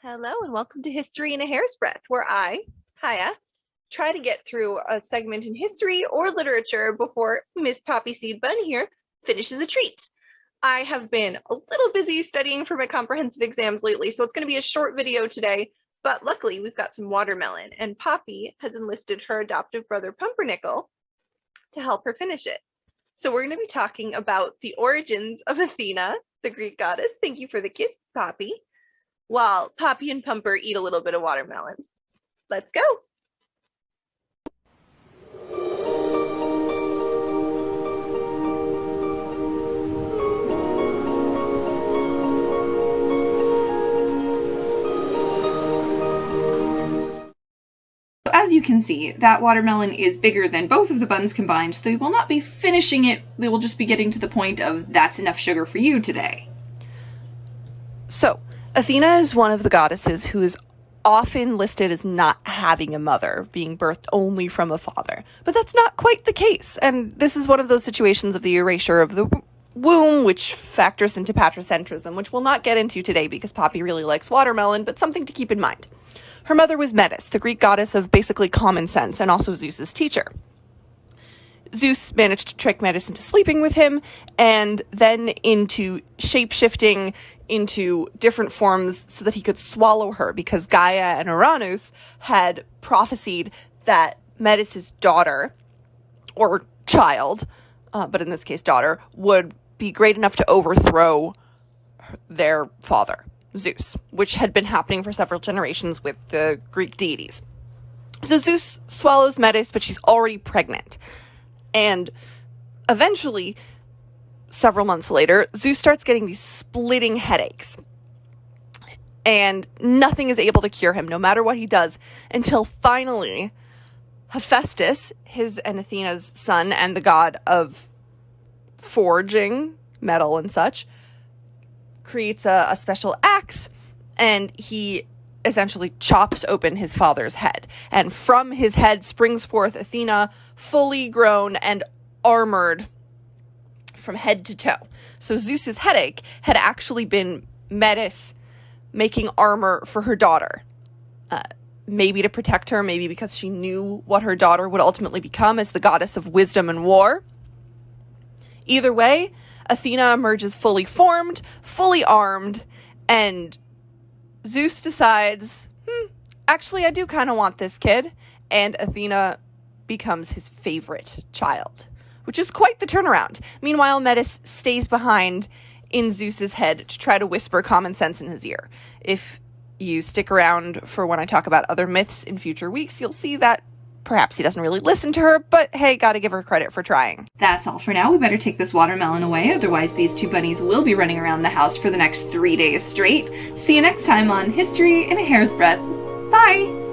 Hello and welcome to History in a Hair's Breadth, where I, Kaya, try to get through a segment in history or literature before Miss Poppy Seed Bun here finishes a treat. I have been a little busy studying for my comprehensive exams lately, so it's going to be a short video today, but luckily we've got some watermelon, and Poppy has enlisted her adoptive brother Pumpernickel to help her finish it. So we're going to be talking about the origins of Athena, the Greek goddess. Thank you for the kiss, Poppy. While Poppy and Pumper eat a little bit of watermelon. Let's go. As you can see, that watermelon is bigger than both of the buns combined, so they will not be finishing it, they will just be getting to the point of that's enough sugar for you today. So, Athena is one of the goddesses who is often listed as not having a mother, being birthed only from a father. But that's not quite the case, and this is one of those situations of the erasure of the womb, which factors into patricentrism, which we'll not get into today because Poppy really likes watermelon, but something to keep in mind. Her mother was Metis, the Greek goddess of basically common sense, and also Zeus's teacher. Zeus managed to trick Metis into sleeping with him, and then into shape-shifting into different forms so that he could swallow her, because Gaia and Uranus had prophesied that Metis' daughter, or child, but in this case daughter, would be great enough to overthrow their father, Zeus, which had been happening for several generations with the Greek deities. So Zeus swallows Metis, but she's already pregnant. And eventually, several months later, Zeus starts getting these splitting headaches. And nothing is able to cure him, no matter what he does, until finally Hephaestus, his and Athena's son and the god of forging metal and such, creates a special axe, and he essentially chops open his father's head. And from his head springs forth Athena, fully grown and armored from head to toe. So Zeus's headache had actually been Metis making armor for her daughter. Maybe to protect her, maybe because she knew what her daughter would ultimately become as the goddess of wisdom and war. Either way, Athena emerges fully formed, fully armed, and Zeus decides, actually I do kind of want this kid, and Athena becomes his favorite child, which is quite the turnaround. Meanwhile, Metis stays behind in Zeus's head to try to whisper common sense in his ear. If you stick around for when I talk about other myths in future weeks, you'll see that perhaps he doesn't really listen to her, but hey, gotta give her credit for trying. That's all for now. We better take this watermelon away, otherwise these two bunnies will be running around the house for the next 3 days straight. See you next time on History in a Hair's Breadth. Bye!